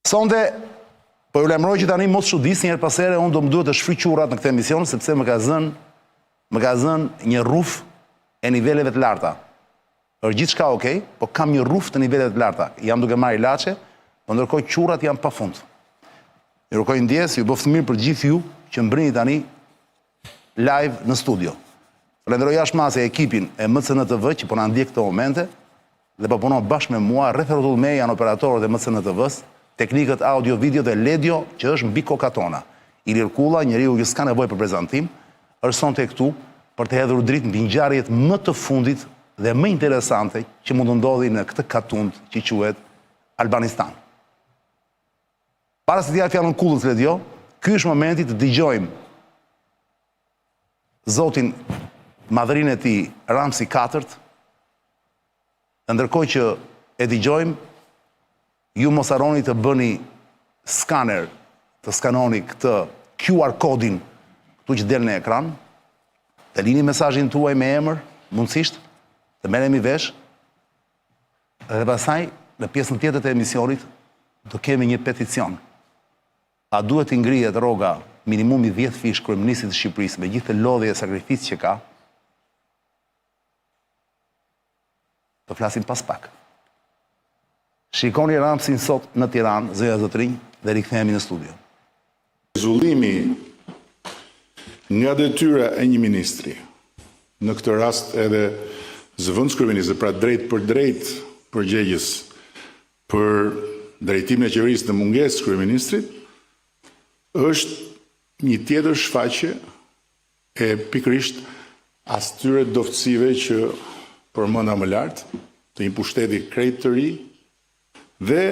Sonde, po ju lemroj që tani mos çudis njëherë pas here, unë do më duhet të shfryj qurrat në këtë emision, sepse më ka zënë një rruf e niveleve të larta. Është gjithçka okay, po kam një rruf të niveleve të larta. Jam duke marrë ilaçe, po ndërkohë qurrat janë pafund. Ju rukoj ndjes, ju bëftë mirë për gjithë ju që mbrini tani live në studio. Falenderoj jashtëmase ekipin e MCN TV që po na ndjek këto momente dhe po punon bashkë me mua, rreth rrotull me janë operatorët e MCN TV-s, teknikët audio, video dhe Ledio që është mbi koka tona. Ilir Kulla, njeriu që s'ka nevojë për prezantim, është sonte këtu për të hedhur dritë mbi ngjarjet më të fundit dhe më interesante që mund të ndodhin në këtë katund që quhet Albanistan. Para se t'ja fjalën Kullës Ledio, ky është momenti të dëgjojmë zotin madhërinë e tij Ramsi IV, ndërkohë që e dëgjojmë, ju mos harroni të bëni skaner, të skanoni këtë QR kodin këtu që del në ekran, të lini mesazhin tuaj me emër, mundësisht, të merremi vesh, dhe pastaj në pjesën tjetër të emisionit do kemi një peticion. A duhet të ngrihet rroga minimumi 10 fish kryeministit të Shqipërisë me gjithë lodhje e sakrificë që ka? Do flasim pas pak. Shikoni Ramsin sot në Tiranë, zëja zotrinj, dhe rikthehemi në studio. Zullimi nga detyra e një ministri, në këtë rast edhe zëvendës kryeministit, pra drejt për drejt përgjegjës për drejtimin e qeverisë në mungesë të kryeministrit, është një tjetër shfaqje e pikërisht atyre doftësive që përmenda më lart, të një pushteti krejt të ri dhe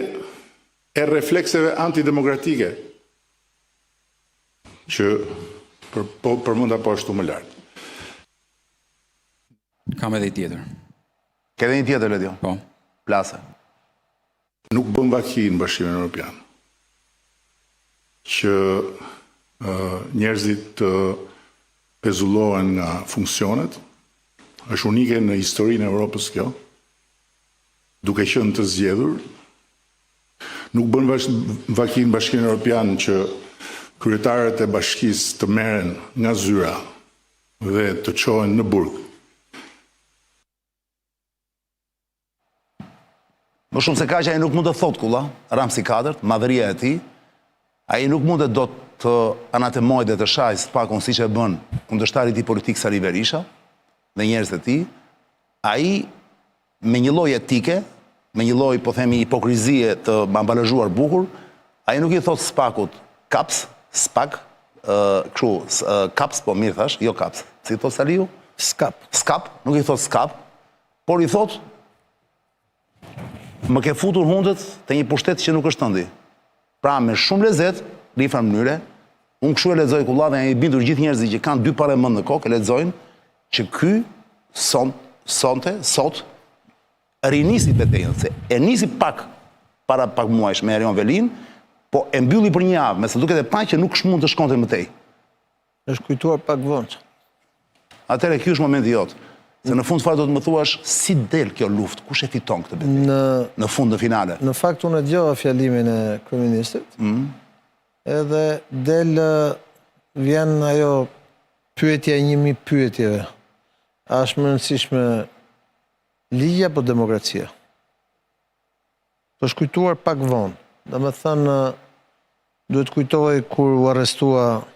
e reflekseve antidemokratike që përmenda po ashtu më lart. Kam edhe i tjetër. Ke edhe një tjetër, Ledio? Po. Plase. Nuk bën vaki në Bashkimin Evropian që njerëzit të pezullohen nga funksionet. Është unike në historinë e Evropës kjo, duke qenë të zgjedhur. Nuk bën vaki në Bashkimin Evropian që kryetarët e bashkisë të merren nga zyra dhe të çohen në burg. Më shumë se kaq ai nuk mund të thotë Kulla, Ramsi IV, madhëria e tij, ai nuk mund të do të anatemojë dhe të shajë së pakun siç e bën kundërshtari i tij politik Sali Berisha dhe njerëzit e tij. Ai me një lloj etike, me një lloj, po themi, hipokrizie të ambalazhuar bukur, ai nuk i thot spakut kaps, spak, kaps, po mirë thash, jo kaps. Si i thot Saliu? Skap. Skap, nuk i thot skap, por i thot më ke futur hundët te një pushtet që nuk është tëndi. Pra me shumë lezet, në një mënyre, unë kështu e lexoj Kulla dhe i bindur gjithë njerëzit që kanë dy parë mend në kokë, e lexojnë që ky sot rinisi betejën, se e nisi pak para pak muajsh me Erion Velin, po e mbylli për një javë, me sa duket e pa që nuk mund të shkonte më tej. Është kujtuar pak vonë. Atëherë ky është momenti jot. Se në fund fare do të më thuash si del kjo luftë, kush e fiton këtë betejë? Në fund, në finale. Në fakt unë dëgjova fjalimin e kryeministit. Edhe vjen ajo pyetja 1000 pyetjeve. A është më e rëndësishme ligji apo demokracia? Është kujtuar pak vonë. Domethënë duhet kujtohej kur u arrestua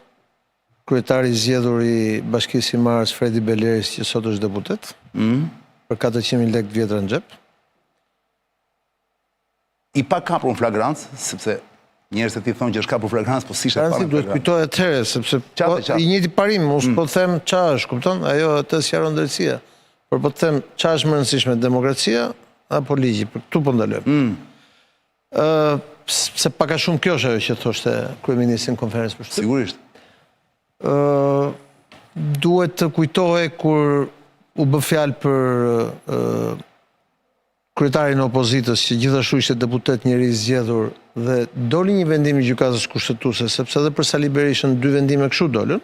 kryetari i zgjedhur i Bashkisë Marrës Fredi Beleris, që sot është deputet, për 400.000 lekë vjetra në xhep. I pa kapur në flagrancë, sepse njerëzit e tij thonë që është kapur flagrancë, po si është parë. Duhet kujtohet atëherë, sepse i njëjti parim, unë po them çfarë është, kupton? Ajo atë sqaron drejtësia. Por po të them çfarë është më e rëndësishme, demokracia apo ligji? Për këtu po ndalojmë. Se pak a shumë kjo është ajo që thoshte kryeministri në konferencë për shtyp. Sigurisht. Duhet të kujtohej kur u bë fjalë për kryetarin e opozitës, që gjithashtu ishte deputet njëri i zgjedhur, dhe doli një vendim i gjykatës kushtetuese, sepse edhe për Sali Berishën 2 vendime kështu dolën.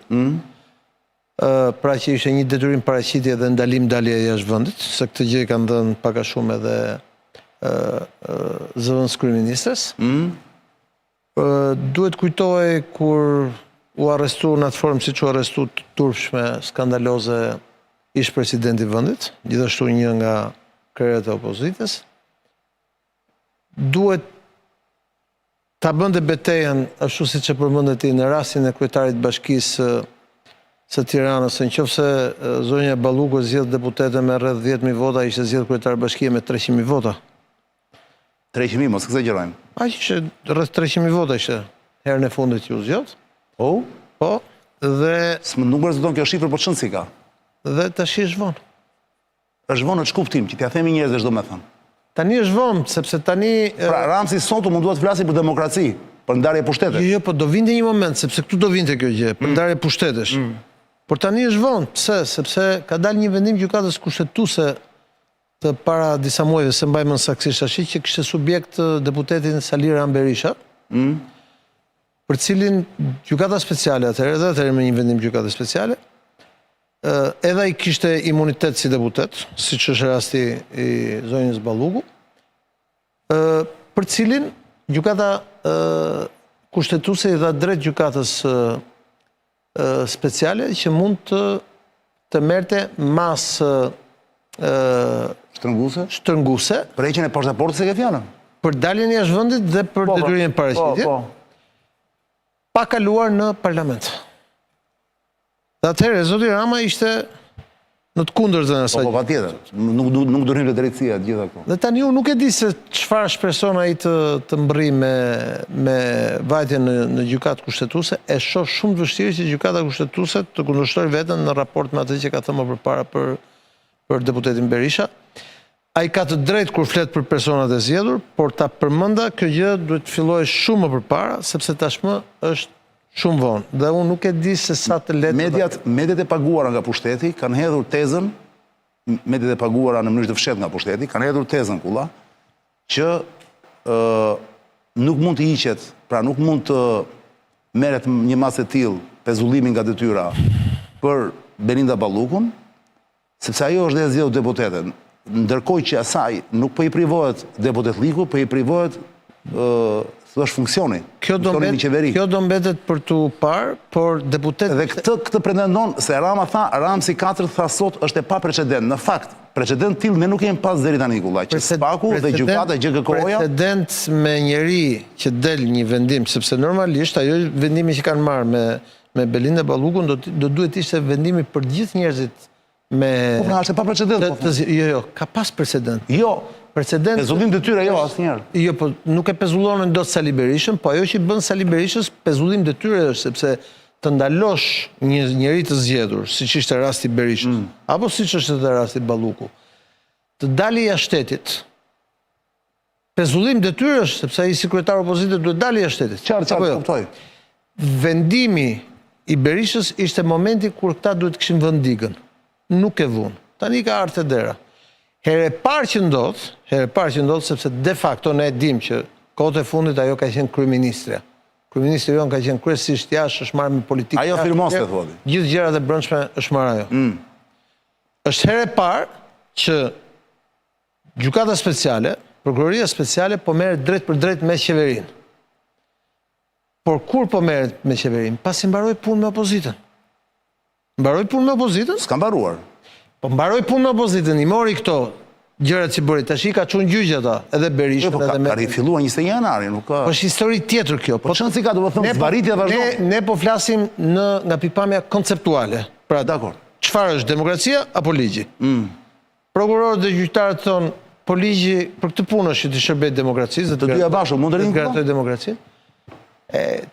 Pra që ishte një detyrim paraqitje dhe ndalim dalje jashtë vendit, se këtë gjë kanë dhënë pak a shumë edhe zëvendës kryeministres. Duhet kujtohej kur u arrestu në atë formë si që u arrestu të turpshme skandaloze ish presidenti vëndit, gjithashtu një nga krerët e opozitës. Duhet ta bënte betejën ashtu si që përmendet ti në rastin e kryetarit bashkisë së Tiranës, nëse zonja Balluku zgjedh deputete me rreth 10.000 vota, ishte zgjedh kryetar bashkie me 300.000 vota. 300.000, mos exagjerojmë. Aq që rreth 300.000 vota ishte herën e fundit që u zgjodh. Po, dhe Nuk rezulton kjo shifër, po çon si ka. Dhe tash është vonë. Është vonë në ç'kuptim, që t'ia themi njerëzve çdo më thënë. Tani është vonë, sepse tani Pra Ramsi sot u mundua të flasi për demokraci, për ndarje pushtetesh. jo, po do vinte një moment, sepse këtu do vinte kjo gjë, për ndarje pushtetesh. Por tani është vonë, pse? Sepse ka dalë një vendim gjykatës kushtetuese të para disa muajve, se mbaj mend saktësisht tash, që kishte subjekt deputetin Salir Berisha, për cilin gjykata speciale atëherë me një vendim gjykate speciale, edhe ai kishte imunitet si deputet, siç është rasti i zonjës Balluku, për cilin gjykata kushtetuese i dha drejt gjykatës speciale që mund të merrte masë shtrënguese Për heqjen e pasaportës e ke fjalën. për daljen jashtë vendit dhe për detyrimin e paraqitjes, pa kaluar në parlament. Dhe atëherë zoti Rama ishte në të kundërtën e asaj. Po, patjetër. Nuk do rrim drejtësia të gjitha këto. Dhe tani unë nuk e di se çfarë shpreson ai të mbërri me vajtjen në gjykatë kushtetuese, e shoh shumë të vështirë që gjykata kushtetuese të kundërshtojë veten në raport me atë që ka thënë më përpara për deputetin Berisha. Ai ka të drejtë kur flet për personat e zgjedhur, por ta përmenda kjo gjë duhet të fillojë shumë më përpara, sepse tashmë është shumë vonë. Dhe unë nuk e di se sa të lehtë Mediat e paguara nga pushteti kanë hedhur tezën, mediat e paguara në mënyrë të fshehtë nga pushteti kanë hedhur tezën kulla që nuk mund të hiqet, pra nuk mund të merret një masë e tillë pezullimi nga detyra për Belinda Ballukun, sepse ajo është dhe e zgjedhur deputete. Ndërkohë që asaj nuk po i privohet deputetliku, po i privohet është funksioni. Kjo do mbetet për tu parë, por deputet... Dhe këtë pretendon, se Rama tha, Ramsi 4 tha sot është e pa precedent. Në fakt, precedent tillë ne nuk jemi pas deri tani kulla, që Spaku dhe gjykata GKK-ja... Precedent me njeri që del një vendim, sepse normalisht ajo vendimi që kanë marrë me Belinda Ballukun do duhet ishte vendimi për gjithë njerëzit me... Po pra, është e pa precedent. Jo, ka pas precedent. Jo, Precedent... pezullim detyre jo, asnjëherë. Jo, po nuk e pezullonin dot Sali Berishën, po ajo që bën Sali Berishës pezullim detyre është, sepse të ndalosh një njeri të zgjedhur, siç ishte rasti Berishës, apo siç është edhe rasti Balluku, të dalë jashtë shtetit. Pezullim detyre është, sepse ai si kryetar opozitë duhet dalë jashtë shtetit. Qartë, kuptoj. Vendimi i Berishës ishte momenti kur këta duhet kishin vënë digën. Nuk e vunë. Tani ka ardhur dera. Herë e parë që ndodh, sepse de facto ne e dim që kohët e fundit ajo ka qenë kryeministre. Kryeministri jon ka qenë kryesisht jashtë, është marrë me politikë. Ajo firmoste thotë. Gjithë gjërat e brendshme është marrë ajo. Është herë e parë që gjykata speciale, prokuroria speciale po merret drejt për drejt me qeverinë. Por kur po merret me qeverinë? Pasi mbaroi punë me opozitën. Mbaroi punë me opozitën? S'ka mbaruar. Po mbaroi punë me opozitën, i mori këto gjërat që bëri. Tash i ka çuar gjyqja ata, edhe Berishën, edhe me... Ka rifilluar 21 janari, nuk ka... Po është histori tjetër kjo. Po çon si ka, do të thënë, zvarritja vazhdon. Ne po flasim nga pikpamja konceptuale. Pra, dakor. Çfarë është demokracia apo ligji? Prokurorët dhe gjyqtarët thonë, po ligji për këtë punë është që të shërbejë demokracisë, të dyja bashkë mund të rinë garantojë demokracinë.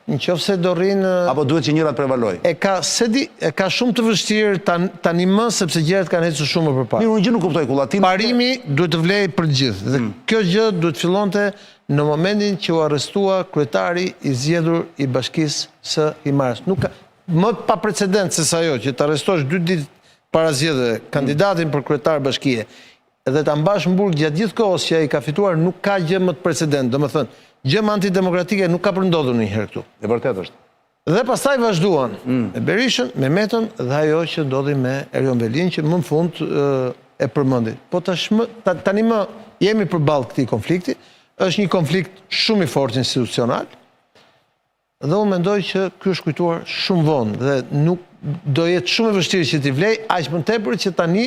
Nëse do rrinë... Apo duhet që njërat prevaloj? E ka shumë të vështirë tani më, sepse gjërat kanë ecur shumë më përpara. Mirë, unë gjë nuk kuptoj kullatin. Parimi duhet të vlejë për gjithë. Dhe kjo gjë duhet fillonte në momentin që u arrestua kryetari i zgjedhur i Bashkisë së Himarës. Nuk ka më pa precedent se sa ajo që të arrestosh 2 ditë para zgjedhjeve kandidatin për kryetar bashkie dhe ta mbash në burg gjatë gjithë kohës që ai ka fituar, nuk ka gjë më të precedent. Domethënë, gjë antidemokratike nuk ka përndodhur ndonjëherë këtu. E vërtet është. Dhe pastaj vazhduan me Berishën, me Metën dhe ajo që ndodhi me Erion Velin, që më në fund e përmendi. Po tani më jemi përballë këtij konflikti, është një konflikt shumë i fortë institucional, Dhe unë mendoj që ky është kujtuar shumë vonë dhe nuk do jetë shumë e vështirë që t'i vlej, aq më tepër që tani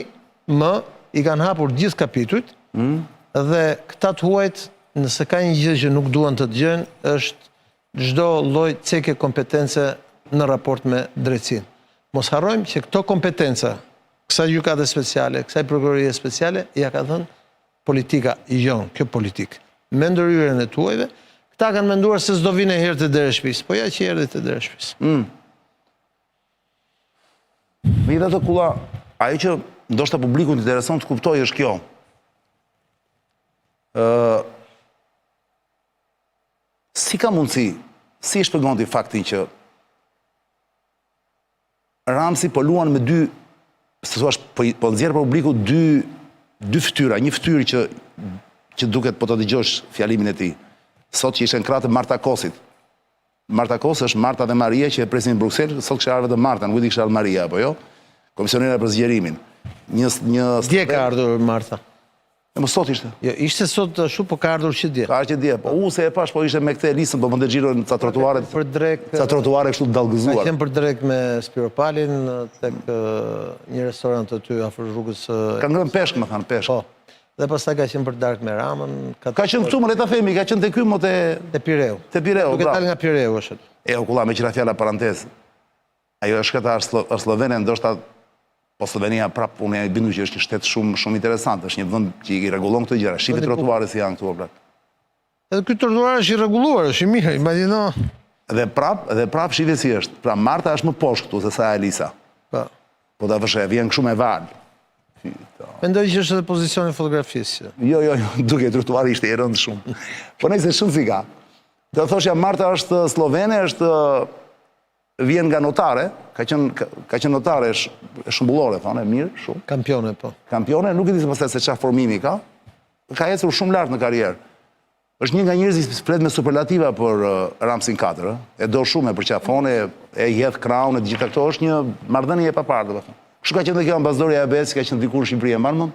i kanë hapur gjithë kapitujt dhe këta të huajt, nëse ka një gjë që nuk duan të dëgjojnë, është çdo lloj ceke kompetence në raport me drejtsinë. Mos harrojmë që këto kompetenca, kësaj gjykate speciale, kësaj prokurorie speciale, ja ka dhënë politika jonë, kjo politikë. Me ndërhyrjen e tuajve, këta kanë menduar se s'do vinë herë të dera shtëpisë, po ja që erdhi të dera shtëpisë. Megjithatë Kulla, ajo që ndoshta publikun të intereson të kuptojë është kjo. Si ka mundësi, si e shpjegon ti faktin që Ramsi po luan me dy, se thua po nxjerr për publiku dy fytyra, një fytyrë që duket po të dëgjosh fjalimin e tij. Sot që ishen krahë të Marta Kosit. Marta Kos është Marta dhe Maria që e presin në Bruxelles, sot kishte ardhur vetëm Marta, nuk di kishte ardhur Maria apo jo. Komisionera për zgjerimin. Dje ka ardhur Marta. Më sot ishte. Jo, ishte sot ashtu, po ka ardhur që dje. Ka që dje, po se e pash, po ishte me këtë listën, po më ndërgjirojnë ca trotuare. Për drek. Ca trotuare kështu të dallgëzuar. Ka qenë për drek me Spiropalin tek një restorant aty afër rrugës. Ka ngrënë peshk, më thanë, peshk. Po. Dhe pastaj ka qenë për darkë me Ramën. Ka qenë këtu, më le ta themi, ka qenë te ky, mo te Pireu. Te Pireu, Duke dalë nga Pireu është. O Kulla, me qira fjala parantezë. Ajo është këta është Slovenia, ndoshta po Slovenia prap unë e bindu që është një shtet shumë interesant, është një vend që i rregullon këto gjëra. Shihni trotuare si janë këtu prap. Edhe ky trotuar është i rregulluar, është i mirë, imagjino. Dhe prap shive si është. Pra Marta është më poshtë këtu se sa Elisa. Po. Po ta vësh, vjen kështu me val. Mendoj që është edhe pozicioni fotografisë. Jo, duke trotuari ishte i rëndë shumë. Po nëse shumë si ka. Do thoshja Marta është slovene, vjen nga notare, ka qenë notare shëmbullore, thonë, mirë, shumë. Kampione, po. Kampione, nuk e di se pastaj se çfarë formimi ka. Ka ecur shumë lart në karrierë. Është një nga njerëzit që flet me superlativa për Ramsin 4, e do shumë e përqafon, e hedh krahun e gjitha këto, është një marrëdhënie e paparë, domethënë. Kështu ka qenë dhe kjo ambasadori e ABS, ka qenë dikur në Shqipëri, e mban mend?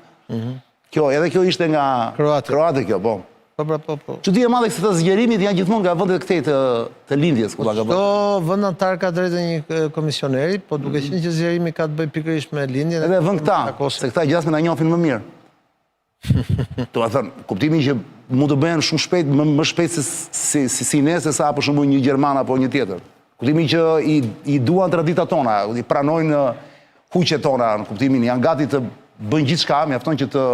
Kjo, edhe kjo ishte nga Kroate kjo, po. Po. Çudi e madhe se të zgjerimit janë gjithmonë nga vendet këtej të lindjes, ku ka bërë. Çdo vend antar ka drejtën një komisioneri, po duke qenë që zgjerimi ka të bëjë pikërisht me lindjen. Edhe vend këta, se këta gjasme na njohin më mirë. Do të thënë, kuptimi që mund të bëhen shumë shpejt, më shpejt si ne, se sa për shembull një gjerman apo një tjetër. Kuptimi që i duan traditat tona, i pranojnë huqet tona, në kuptimin janë gati të bëjnë gjithçka, mjafton që të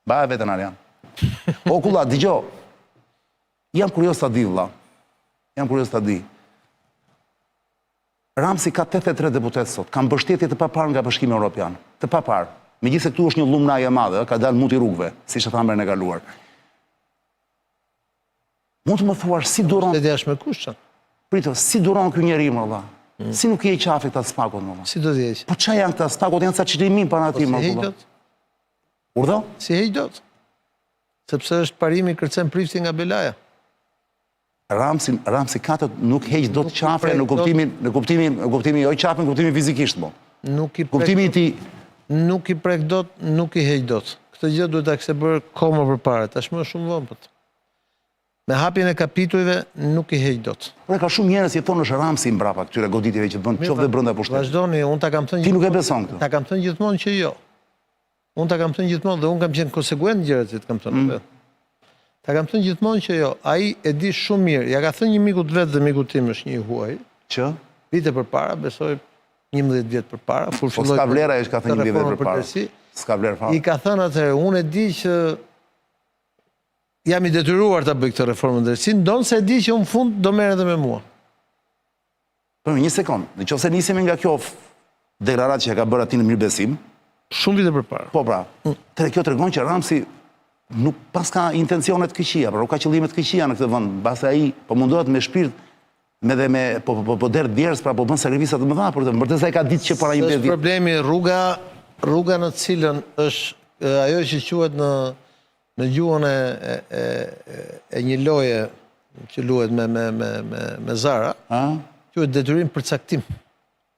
baja vetën Arjan. O Kulla, dëgjoj. Jam kurioz ta di, vëlla. Jam kurioz ta di. Ramsi ka 83 deputet sot, ka mbështetje të paparë nga Bashkimi Evropian. Të paparë. Megjithëse këtu është një llumnaje e madhe, ka dalë muti rrugëve, siç e thamë herën e kaluar. Mund të më thuash si duron? Se është me kushtë. Prito, si duron ky njeri, më vëlla? Si nuk i e qafi këta spakut, më vëlla? Si do të jesh? Po ç'a janë këta spakut? Janë ca çlimin para atij, më vëlla. Urdhë? Si heq dot. Sepse është parimi kërcen prifti nga Belaja. Ramsi 4 nuk heq dot qafe në kuptimin jo qafe, në kuptimin fizikisht, mo. Kuptimi i tij nuk i prek dot, nuk i heq dot. Këtë gjë duhet ta kishte bërë kohë më përpara, tashmë është shumë vonë. Me hapjen e kapitujve nuk i heq dot. Por ka shumë njerëz që thonë është Ramsi mbrapa këtyre goditjeve që bën qoftë brenda pushtetit. Vazhdoni, unë ta kam thënë. Ti nuk e beson këtë? Ta kam thënë gjithmonë që jo. Unë ta kam thënë gjithmonë dhe unë kam qenë konsekuent gjërat që të kam thënë. Ta kam thënë gjithmonë që jo, ai e di shumë mirë. Ja ka thënë një mikut vet dhe mikut tim është një huaj. Që vite përpara, besoj 11 vjet përpara, kur filloi. Po s'ka vlera ai ka thënë 11 vjet përpara. S'ka vlerë fare. I ka thënë atëherë, unë e di që jam i detyruar ta bëj këtë reformë drejtësi, ndonse e di që në fund do merret edhe me mua. Po një sekond, nëse nisemi nga kjo deklaratë që ka bërë aty në mirëbesim, shumë vite përpara. Po pra, kjo tregon që Ramsi nuk pas ka intencione të këqija, por ka qëllime të këqija në këtë vend, mbase ai po mundohet me shpirt po der djerës, pra po bën sakrifisa të mëdha për të mbërtet sa ai ka ditë që para 11 vjet. Është problemi rruga në cilën është ajo që quhet në gjuhën e një loje që luhet me zara, quhet detyrim për caktim.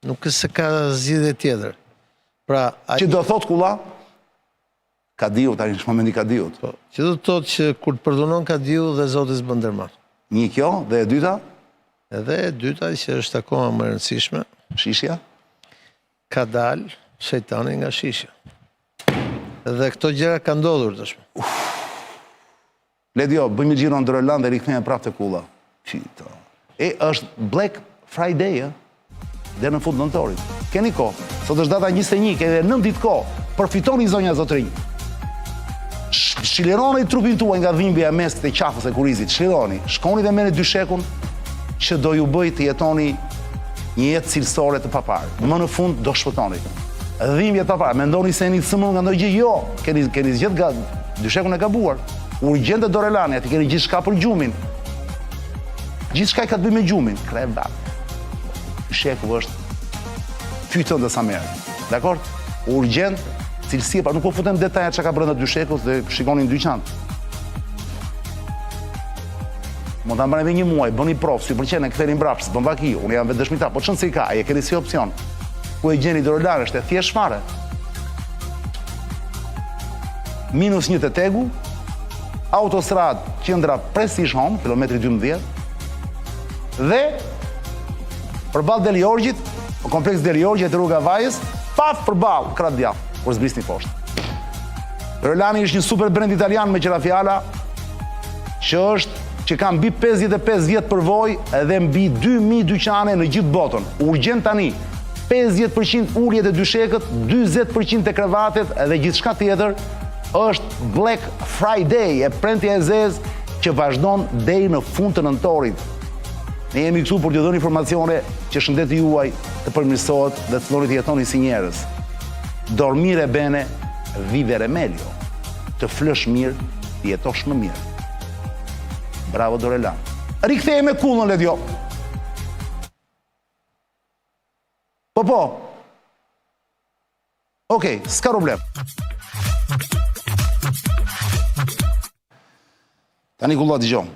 Nuk se ka zgjidhje tjetër. Pra, që do thot Kulla? Kadiu, tani në momenti Kadiut. Që do thot që kur të përdunon Kadiu dhe Zoti s'bën ndërmarr. Një kjo, dhe e dyta, Edhe e dyta që është akoma më e rëndësishme, shishja. ka dalë shejtani nga shishja. Dhe këto gjëra ka ndodhur tashmë. Ledio, bëjmë një gjiro në Dorolan dhe rikthejmë prapë të kulla. Qita. Është Black Friday, dhe në fund nëntorit. Keni ko, sot është data 21, keni 9 ditë ko, përfitoni zonja zotërinj. Shilironi trupin tuaj nga dhimbja mes të qafës e kurizit, shilironi, shkoni dhe meni dyshekun që do ju bëj të jetoni një jetë cilësore të paparë. Më në fund do shpëtoni. Dhimbja të paparë, mendoni se jeni sëmëll nga ndonjë gjë, jo, keni zgjedh nga dyshekun e gabuar. Urgjente Dorelani, ati keni gjithë shka për gjumin. Gjithë shka i ka të bëj me gjumin, krep datë. Dysheku është fytën dhe sa merë. Dakor? Urgjent, cilësia, pa nuk po futem detajet që ka brenda dyshekus dhe shikonin dyqan. Mund ta mbani edhe një muaj, bëni provë, si pëlqen e ktheni mbrapsht, bën vaki, unë jam vetë dëshmitar, po çon se i ka, ai e keni si opsion. Ku e gjeni Dorolan është e thjesht fare. -1 te Tegu, autostrad qendra Prestige Home, kilometri 12, dhe përballë Deli Orgjit, kompleks Deli Orgjit e rruga Vajës, paf përballë krah djath, kur zbrisni poshtë. Dorelani është një super brand italian me qira fjala që ka mbi 55 vjetë përvoj edhe mbi 2000 dyqane në gjithë botën. Urgjent tani, 50% ulljet e dyshekët, 20% e krevatet edhe gjithë shka tjetër, është Black Friday, e prentja e zezë që vazhdon deri në fund të nëntorit. Ne jemi këtu për t'ju dhënë informacione që shëndeti juaj të përmirësohet dhe të filloni të jetoni si njerëz. Dormire bene, vivere meglio. Të flësh mirë, të jetosh më mirë. Bravo Dorelan. Rikthej me kullën, Ledio. Po. Okej, s'ka problem. Tani kulla dëgjoj.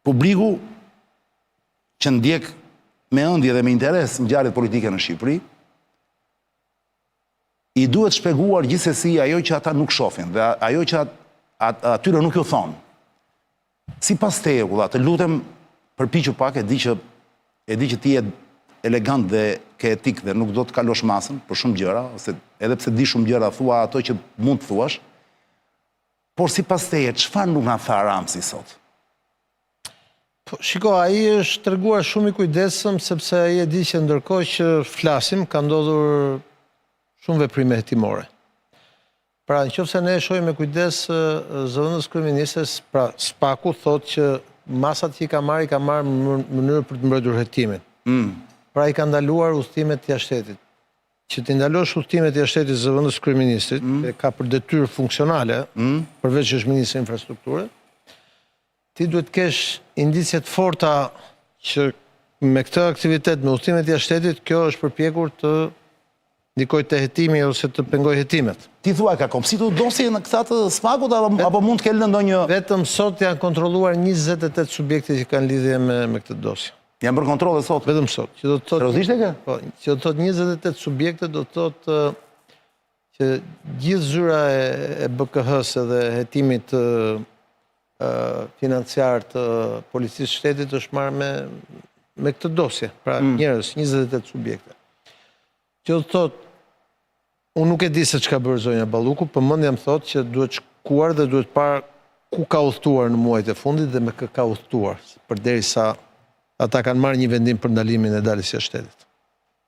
Publiku që ndjek me ëndje dhe me interes ngjarjet politike në Shqipëri, i duhet shpeguar gjithsesi ajo që ata nuk shohin dhe ajo që atyre nuk ju thonë. Sipas teje, kulla, të lutem përpiqu pak, e di që ti je elegant dhe ke etik dhe nuk do të kalosh masën për shumë gjëra, ose edhe pse di shumë gjëra thua ato që mund të thuash. Por sipas teje, çfarë nuk na tha Ramsi sot? Po, shiko, ai është treguar shumë i kujdesshëm sepse ai e di që ndërkohë që flasim ka ndodhur shumë veprime hetimore. Pra, nëse ne e shohim me kujdes zëvendës kryeministres, pra Spaku thotë që masat që i ka marrë në mënyrë për të mbrojtur hetimin. Pra i ka ndaluar udhëtimet jashtë shtetit. Që të ndalosh udhëtimet jashtë shtetit zëvendës kryeministrit, e ka për detyrë funksionale, përveç që është ministri i infrastrukturës, ti duhet kesh indicie të forta që me këtë aktivitet, me udhëtimet jashtë shtetit, kjo është përpjekur të ndikoj të hetimi ose të pengoj hetimet. Ti thua, ka kompsitur dosje në këta të Spakut, apo mund të kellë ndonjë... Vetëm sot janë kontrolluar 28 subjekte që kanë lidhje me këtë dosje. Janë bërë kontrole sot? Vetëm sot. Seriozisht e ke? Po, që do të thotë 28 subjekte, do të thotë që gjithë zyra e BKH-s dhe hetimit financiar të policisë shtetit është marrë me këtë dosje. Pra njerëz, 28 subjekte. Që do të thotë, unë nuk e di se çka bërë zonja Balluku, për mendja më thotë që duhet shkuar dhe duhet parë ku ka udhëtuar në muajt e fundit dhe me kë ka udhëtuar, përderisa ata kanë marrë një vendim për ndalimin e daljes jashtë shtetit.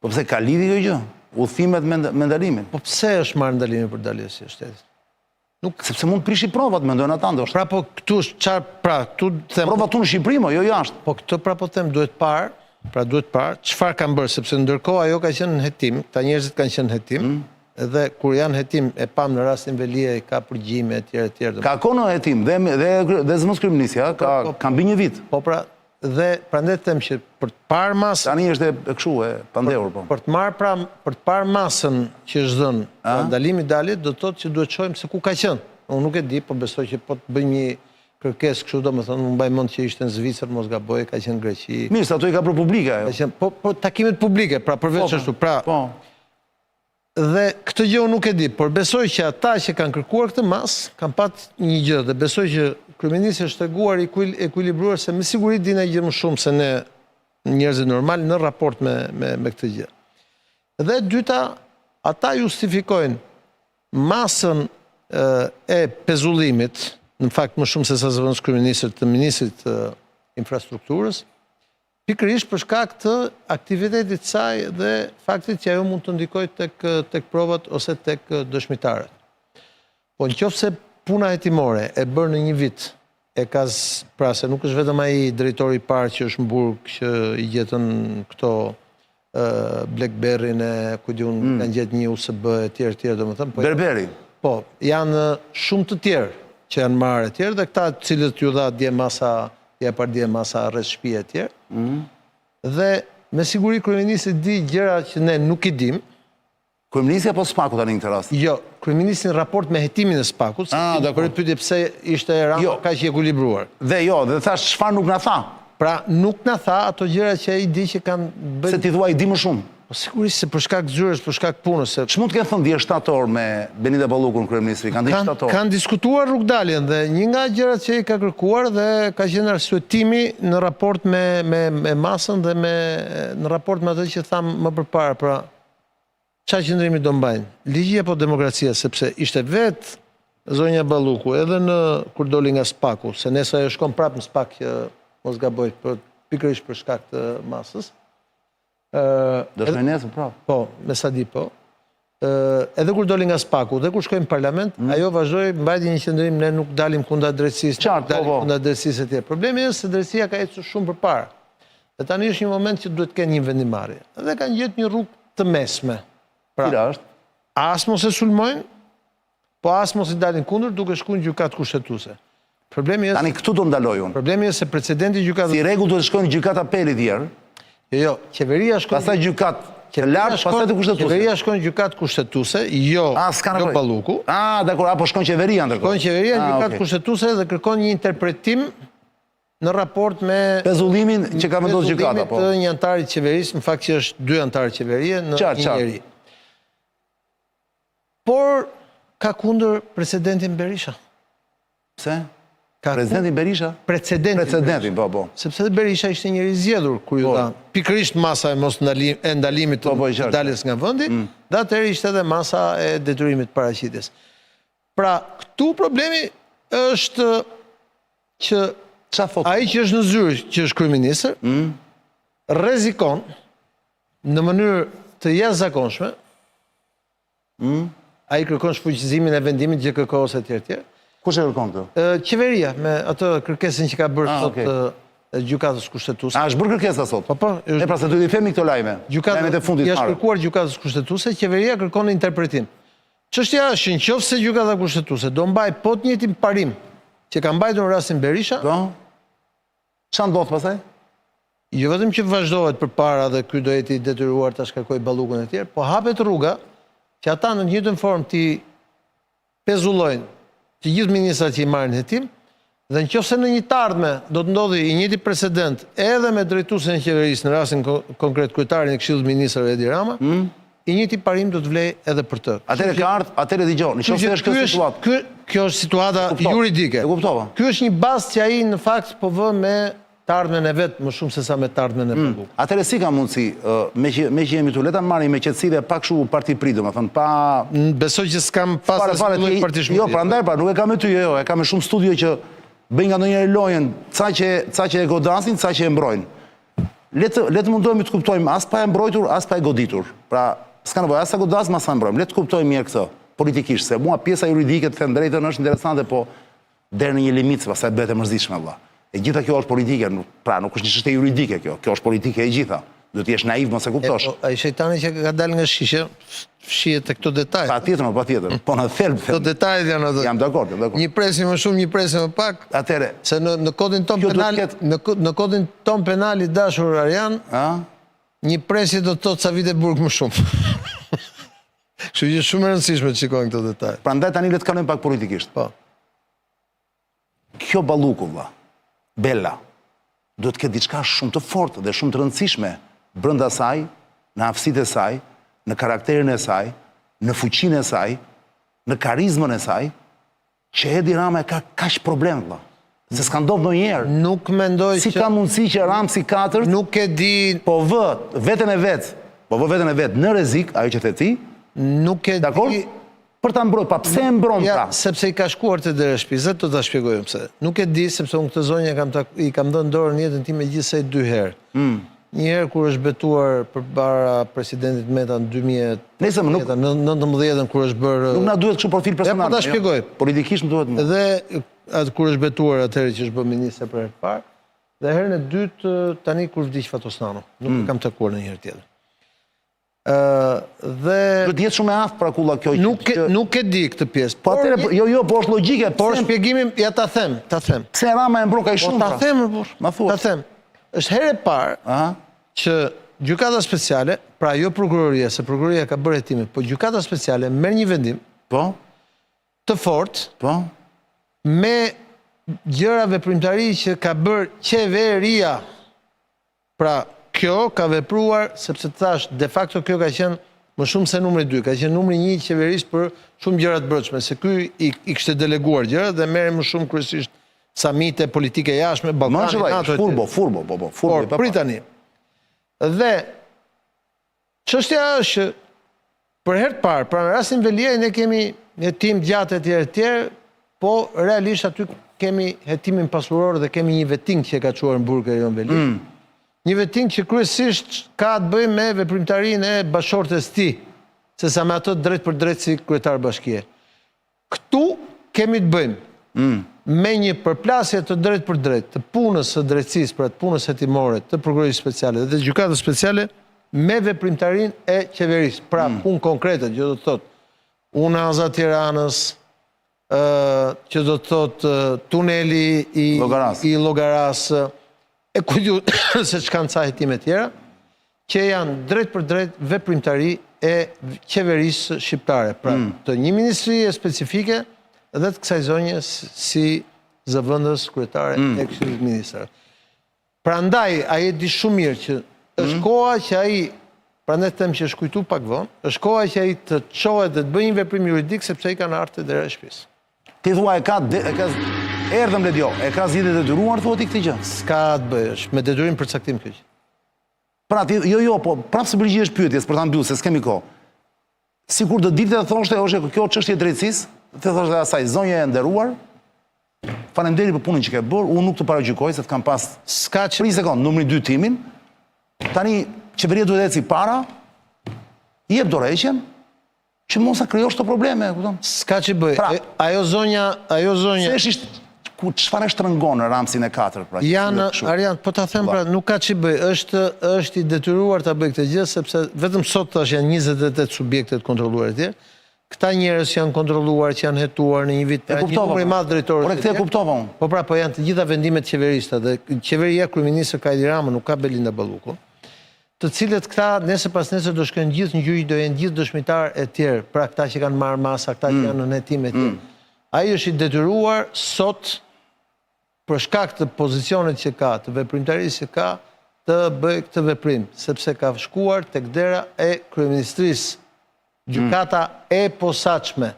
Po pse ka lidhje kjo gjë? Udhëtimet me ndalimin? Po pse është marrë ndalimi për daljes jashtë shtetit? Sepse mund prishi provat, mendojnë ata ndoshta. Pra po këtu është çfarë, pra këtu them provat tu në Shqipëri, jo jashtë. Po këtë pra po them duhet parë çfarë kanë bërë, sepse ndërkohë ajo ka qenë në hetim, këta njerëzit kanë qenë në hetim, dhe kur janë hetim e pam në rastin Velia i ka përgjime etj. Ka kohë në hetim dhe zëvendës kryeministja, ka mbi një vit. Po pra, dhe prandaj them që për të parë masën, tani është e kështu e pandehur po. Për të parë masën që është dhënë ndalimi i daljes, do të thotë që duhet shohim se ku ka qenë. Unë nuk e di, po besoj që po të bëjmë një kërkesë kështu, domethënë unë mbaj mend që ishte në Zvicër, mos gaboj, ka qenë në Greqi. Mirë, ato i ka bërë publike ajo. Po takimet publike, pra përveç ashtu, pra. Po. Dhe këtë gjë unë nuk e di, por besoj që ata që kanë kërkuar këtë masë kanë pat një gjë dhe besoj që kryeministri është treguar ekuilibruar se me siguri dinë gjë më shumë se ne njerëzit normal në raport me këtë gjë. Dhe dyta, ata justifikojnë masën e pezullimit, në fakt më shumë se sa zëvendës kryeministrit të ministrit të infrastrukturës, pikërisht për shkak të aktivitetit saj dhe faktit që ajo mund të ndikojë tek provat ose tek dëshmitarët. Po nëse puna hetimore e bërë në një vit, pra se nuk është vetëm ai drejtori i parë që është në burg që i gjetën këto Blackberry-n kanë gjetë një USB e tjerë domethënë, po Berberi. po, janë shumë të tjerë që janë marrë e tjerë dhe këta cilët ju dha dje masa rreth shtëpia e tjerë. Dhe me siguri kryeministri di gjëra që ne nuk i dim. Kryeministri apo Spaku tani në këtë rast? Jo, kryeministri në raport me hetimin e Spakut, për të pyetur pse ishte Rama kaq i ekuilibruar. Dhe thash çfarë nuk na tha. Pra nuk na tha ato gjëra që ai di që kanë bërë. Se ti thua i di më shumë. Po sigurisht se për shkak zyrës, për shkak punës. Ç'mund të kenë thënë dje shtator me Benita Ballukun kryeministri? Kanë ditë shtator. Kanë diskutuar rrugdaljen dhe një nga gjërat që i ka kërkuar dhe ka qenë arsyetimi në raport me masën dhe në raport me atë që tham më përpara, pra çfarë qëndrimi do mbajnë? Ligji apo demokracia, sepse ishte vetë zonja Balluku edhe kur doli nga Spaku, se nesër ajo shkon prapë në Spak që mos gaboj, pikërisht për shkak të masës. Do shkoj nesër prapë? Po, me sa di po. Edhe kur doli nga Spaku dhe kur shkojnë në parlament, ajo vazhdoi mbajti një qëndrim, ne nuk dalim kundër drejtësisë, Qartë, dalim kundër drejtësisë e tjerë. Problemi është se drejtësia ka ecur shumë përpara. Dhe tani është një moment që duhet të kenë një vendimarrje. Dhe kanë gjetur një rrugë të mesme. Cila është? As mos e sulmojnë, po as mos i dalin kundër duke shkuar në gjykatë kushtetuese. Problemi është Tani këtu do ndaloj unë. Problemi është se precedenti i gjykatës Si rregull duhet të shkojnë në gjykatë apeli tjerë. Jo, qeveria shkon Pastaj gjykatë të lartë, pastaj të kushtetuese. Qeveria shkon në gjykatë kushtetuese, jo Balluku. Dakor, apo shkon qeveria ndërkohë. Shkon qeveria në gjykatë kushtetuese dhe kërkon një interpretim në raport me pezullimin që ka vendosur gjykata, po. Të një antari të qeverisë, në fakt që është 2 antarë qeverie në një njeri. Por ka kundër precedentin Berisha. Pse? Presidentin Berisha? Precedentin, po. Sepse dhe Berisha ishte njëri zgjedhur kur ju dha pikërisht masa e mos ndalimit të daljes nga vendi, dhe atëherë ishte edhe masa e detyrimit paraqitjes. Pra, këtu problemi është që ai që është në zyrë, që është kryeministër, rrezikon në mënyrë të jashtëzakonshme, ai kërkon shfuqizimin e vendimit që kërkohet e tjerë. Kush e kërkon këtë? Qeveria, me atë kërkesën që ka bërë sot gjykatës kushtetuese. A është bërë kërkesa sot? Po. Pra se duhet i themi këto lajme. Lajmet e fundit fare. Është kërkuar gjykatës kushtetuese, qeveria kërkon interpretim. Çështja është që nëse gjykata kushtetuese do mbaj po të njëjtin parim që ka mbajtur në rastin Berisha, çfarë ndodh pastaj? Jo vetëm që vazhdohet përpara dhe ky do jetë i detyruar ta shkarkojë Ballukun e tjerë, po hapet rruga që ata në të njëjtën formë ti pezullojnë të gjithë ministrat që i marrin hetim, dhe nëse në një të ardhme do të ndodhi i njëjti precedent edhe me drejtuesin e qeverisë, në rastin konkret kryetarin e Këshillit të Ministrave Edi Rama, i njëjti parim do të vlej edhe për të. Atëherë dëgjoni, nëse është kjo situatë. Kjo është situata juridike. E kuptova. Ky është një bazë që ai në fakt po vë me të ardhmen e vet më shumë se sa me të ardhmen e Ballukut. Atëherë si ka mundësi, me që jemi tu, le ta marrim me qetësi dhe pak kështu parti prit, domethënë pa besoj që s'kam pas asnjë partishmëri. Jo, prandaj nuk e kam me ty, jo, e kam me shumë studio që bëjnë nga ndonjëherë lojën, ca që e godasin, ca që e mbrojnë. Le të mundohemi të kuptojmë as pa e mbrojtur, as pa e goditur. Pra, s'ka nevojë as sa godasim, as sa mbrojmë. Le të kuptojmë mirë këtë politikisht, se mua pjesa juridike të them drejtën është interesante, po deri në një limit, pastaj bëhet e mërzitshme valla. E gjitha kjo është politike, pra nuk është një çështje juridike kjo është politike e gjitha. Do të jesh naiv mos e kuptosh. Ai shejtani që ka dalë nga shishe, fshihet te këto detaje. Patjetër. Po në thelb. Këto detajet janë ato. Jam dakord. Një presim më shumë, një presim më pak. Atëre, se në kodin ton penal, në kodin ton penal i dashur Arjan, një presje do të thotë sa vite burg më shumë. Kështu që shumë e rëndësishme të shikojnë këto detaje. Prandaj tani le të kalojmë pak politikisht. Po. Kjo Balluku valla, Bella, do të ketë diçka shumë të fortë dhe shumë të rëndësishme brenda saj, në aftësitë e saj, në karakterin e saj, në fuqinë e saj, në karizmën e saj, që Edi Rama ka kaq problem valla. Se s'ka ndodhur ndonjëherë. Nuk mendoj Si që ka mundësi që Ramsi 4 nuk e di, po vë veten e vet në rrezik, ajo që the ti, nuk e dakor? di. Për ta mbrojtur, pa pse e mbron Ja, pra? sepse i ka shkuar te dera e shtëpisë, do ta shpjegoj pse. Nuk e di sepse unë këtë zonjë i kam dhënë dorë në jetën time gjithsej 2 herë. Një herë kur është betuar përpara presidentit Meta në 2019 kur është bërë. Nuk na duhet kështu profil personal. Po ta shpjegoj. Politikisht më duhet. Dhe atë kur është betuar atëherë që është bërë ministre për herë të parë, dhe herën e dytë tani kur vdiq Fatosnano. Nuk e kam takuar në një herë tjetër. Dhe Duhet jetë shumë e aftë pra kulla kjo. nuk e di këtë pjesë. Po atëre jo, po është logjike. Por shpjegimin ja ta them. Pse Rama e mbron kaq shumë? Ta them, Ma thua. ta them. Është herë e parë që gjykata speciale, pra jo prokuroria, se prokuroria ka bërë hetime, po gjykata speciale merr një vendim Po, të fortë po. me gjëra veprimtari që ka bërë qeveria. Pra, kjo ka vepruar, sepse të thash, de facto kjo ka qenë më shumë se numri 2, ka qenë numri 1 i qeverisë për shumë gjëra të brendshme, se ky i kishte deleguar gjëra dhe merre më shumë kryesisht samite politike jashtme, Ballkani, NATO. Furbo. Por, pritani. Dhe çështja është që për herë të parë, pra në rastin Velia ne kemi hetim gjatë etj, po realisht aty kemi hetimin pasuror dhe kemi një vetting që e ka çuar në burg Erion Veli. Një vetting që kryesisht ka të bëjë me veprimtarinë e bashortes tij, sesa me ato drejt për drejt si kryetar bashkie. Këtu kemi të bëjmë me një përplasje të drejt për drejt të punës së drejtësisë, pra të punës hetimore, të prokurorisë speciale dhe gjykatës speciale me veprimtarinë e qeverisë. Pra punë konkrete, që do të thotë Unaza Tiranës, që do të thotë tuneli i Llogaras, e kujtu se çka ca hetime tjera, që janë drejt për drejt veprimtari e qeverisë shqiptare. Pra të një ministrie specifike dhe të kësaj zonje si zëvendës kryetare e Këshillit Ministrave. Prandaj ai e di shumë mirë që është koha që ai, prandaj them që është kujtu pak vonë, është koha që ai të çohet dhe të bëjë një veprim juridik sepse ai kanë ardhur te dera e shtëpisë. Ti thua erdhëm Ledio, e ka zgjidhje detyruar thua ti këtë gjë? S'ka të bëjë, është me detyrim përcaktim kjo gjë. Pra ti po prapë së përgjigjesh pyetjes për ta mbyllur se s'kemi kohë. Sikur do dilte të thoshte është kjo çështje drejtësisë, të thoshte asaj zonje e nderuar. Faleminderit për punën që ke bërë, unë nuk të paragjykoj se të kam pas për një sekond, numri 2 timin. Tani qeveria duhet ecë para, i jep dorëheqjen që mos sa krijosh këto probleme, kupton? S'ka që bëj. Ajo zonja... Çfarë shtrëngon Ramsin e 4? Pra, Arjan, po ta them pra, nuk ka që bëj. Është i detyruar ta bëj këtë gjë, sepse vetëm sot tash janë 28 subjektet kontrolluar etj. Këta njerëz janë kontrolluar, që janë hetuar në një vit, një numër i madh drejtorësh. Por këtë e kuptova unë. Po pra, po janë të gjitha vendimet qeveriste dhe qeveria kryeministër Kajdi Rama nuk ka Belinda Balluku, të cilët këta nesër pas nesër do shkojnë gjithë në gjyq, do jenë gjithë dëshmitar e tjerë, pra këta që kanë marrë masa, këta që janë në hetim e tjerë. Ai është i detyruar sot për shkak të pozicionit që ka, të veprimtarisë që ka, të bëj këtë veprim, sepse ka shkuar tek dera e kryeministrisë, gjykata e posaçme,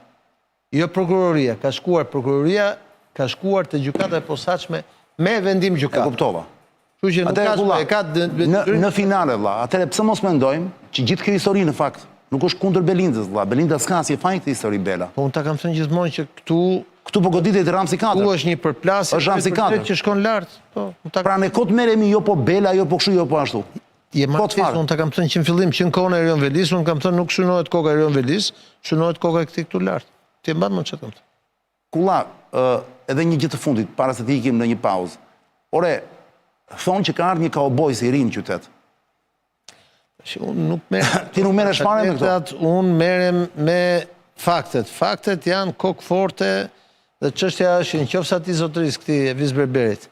jo prokuroria, ka shkuar prokuroria, ka shkuar te gjykata e posaçme me vendim gjykate. E kuptova. Kështu që nuk ka në finale vëlla, atëherë pse mos mendojmë që gjithë kjo histori në fakt nuk është kundër Belindës, vëlla. Belinda s'ka asnjë fajin këtë histori Bela. Po unë ta kam thënë gjithmonë që këtu po goditet Ramsi 4. Ku është një përplasje që shkon lart. Pra ne kot merremi jo po Bela, jo po kështu, jo po ashtu. Unë ta kam thënë që në fillim që në kohën e Erion Velis, unë kam thënë nuk synohet koka e Erion Velis, synohet koka e këtij këtu lart. Ti e mban më çfarë kam thënë. Kulla, edhe një gjë të fundit para se të ikim në një pauzë. Ore, thonë që ka ardhur një kauboj i ri në qytet. Unë nuk merrem. Ti nuk merresh fare me këto. Unë merrem me faktet. Faktet janë kokë forte dhe çështja është nëse ati zotëris këtij Evis Berberit.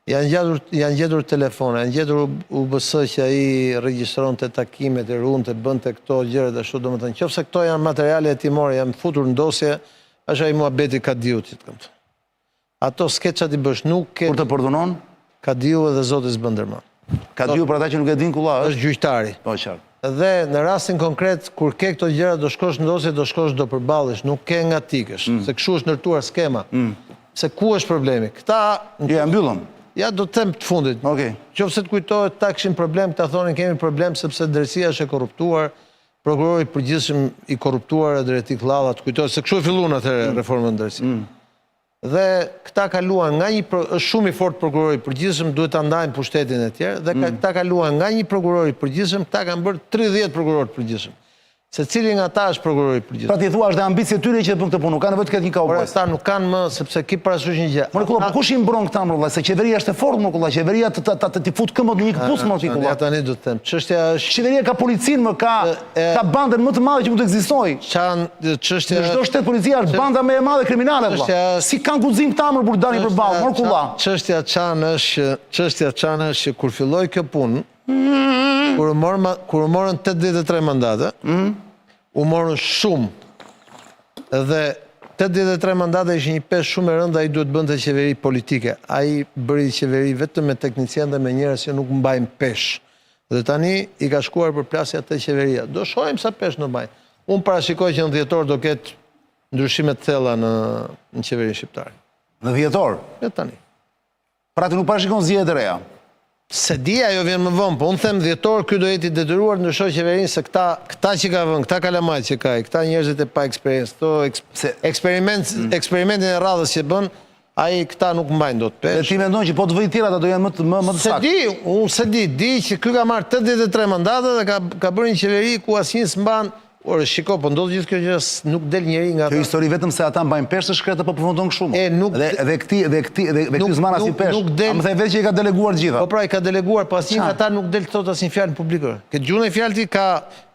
Janë gjetur telefone, janë gjetur UBS që ai regjistronte takimet, runte, bënte këto gjëra dhe ashtu, domethënë nëse këto janë materiale hetimore, janë futur në dosje, është ai muhabeti Kadiut, që të kam thënë. Ato skeçat i bësh nuk ke. Kur të përdunon? Kadiu dhe zoti Zbënderman. Kadiu për ata që nuk e din kulla është gjyqtari. Po qartë. Dhe në rastin konkret, kur ke këto gjëra, do shkosh në dosje, do shkosh do përballesh, nuk ke nga tikësh, se kështu është ndërtuar skema. Se ku është problemi? Këta, Jo, ja mbyllëm. ja do të them të fundit. Okej. Qofse të kujtohet ta kishin problem, ta thonin kemi problem sepse drejtësia është e korruptuar, prokurori i përgjithshëm i korruptuar Adretik Llalla, të kujtohet se kështu e filluan atëherë reforma në drejtësi. Dhe këta kaluan nga është shumë i fortë prokurori i përgjithshëm, duhet ta ndajnë pushtetin e tjerë, dhe këta kaluan nga një prokuror i përgjithshëm, këta kanë bërë 30 prokurorë të përgjithshëm. Se cili nga ta është prokurori i përgjithshëm. Pra ti thua është dhe ambicie tyre që të bën këtë punë, nuk kanë nevojë të ketë një Por kauboj. ata nuk kanë më, sepse ki parasysh një gjë. Mërkulla, po kush i mbron këta mërkulla? Se qeveria është e fortë mërkulla, qeveria të fut këmbët në një këpucë mërkulla. Ja tani do të them, çështja është Qeveria ka policinë, më ka bandën më të madhe që mund të ekzistojë. çështja Në çdo shtet policia është banda më e madhe kriminale vëlla. Si kanë guxim këta më për dalin përballë, mërkulla. Çështja çan është që kur filloi kjo punë, kur u morën 83 mandate, u morën shumë. Dhe 83 mandate ishin një peshë shumë e rëndë, ai duhet bënte qeveri politike. Ai bëri qeveri vetëm me teknicien dhe me njerëz që nuk mbajnë peshë. Dhe tani i ka shkuar për plasja të qeveria. Do shohim sa peshë në mbajnë. Unë parashikoj që në dhjetor do ketë ndryshime të thella në qeverinë shqiptare. Në dhjetor. Ja tani. Pra ti nuk parashikon zgjedhje të reja. Se di ajo vjen më vonë, po unë them dhjetor, ky do jeti detyruar ndryshoj qeverinë se këta që ka vënë, këta kalamajt që ka, këta njerëzit e pa eksperiencë, eksperimentin e radhës që bën, ai këta nuk mbajnë dot Dhe peshë. ti mendon që po të vëjë tjera ata do jenë më të Se saktë. di, unë se di që ky ka marrë 83 mandate dhe ka bërë një qeveri ku asnjë s'mban. Ore, shiko, po ndodh gjithë kjo gjë, nuk del njeri nga Kjo ata. histori vetëm se ata mbajnë peshë shkretë po përfundon kështu. Dhe këti zman as i peshë. A më thej vetë që i ka deleguar gjitha. Po pra i ka deleguar, po asnjë nga ata nuk del të thotë asnjë fjalë publikore. Këtë gjuhën e fjalë ti ka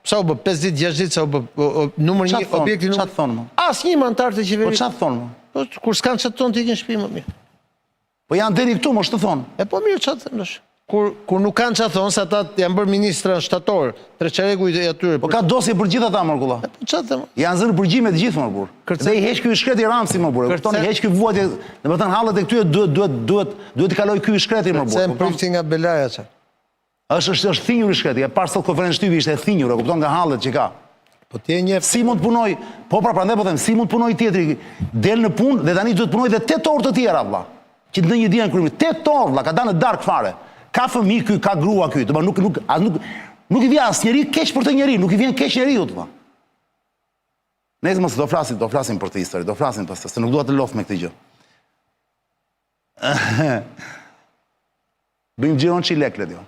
sa u bë 5 ditë, 6 ditë, sa u bë numër 1 objekti numër. Çfarë thonë më? Asnjë antar të Po qeverisë. çfarë thonë më? Po kur s'kan çfarë thonë ti në shtëpi më mirë. Po janë deri këtu, mos të thonë. E po mirë çfarë thonë. Kur nuk kanë çfarë thonë, se ata janë bërë ministra shtator, Treçareku i atyre. Po ka dosje për gjithë ata mërkulla. Po çfarë them? Janë zënë përgjime të gjithë më burr. Dhe i heq ky shkreti Ramsi më burr. Kupton, i heq ky vuajtje, domethënë hallet e këtyre duhet të kaloj ky shkreti më burr. Se më prifti nga Belaja çfarë? Është thinjur i shkreti. E parë sot konferencë shtypi ishte e thinjur, e kupton nga hallet që ka. Po ti e njeh. Si mund të punoj? Po pra prandaj po them, si mund të punoj tjetri? Del në punë dhe tani duhet të punoj edhe 8 orë të tjera vëlla. Që të ndonjë diën krimi. 8 orë vëlla, ka dalë në darkë fare. Ka fëmijë ky, ka grua ky, domethënë nuk i vjen asnjëri keq për të njëri, nuk i vjen keq njeriu vëlla. Nëse mos do flasim për këtë histori, do flasim pastaj, se nuk dua të lodh me këtë gjë. Bëjmë gjiron që i leklet jo.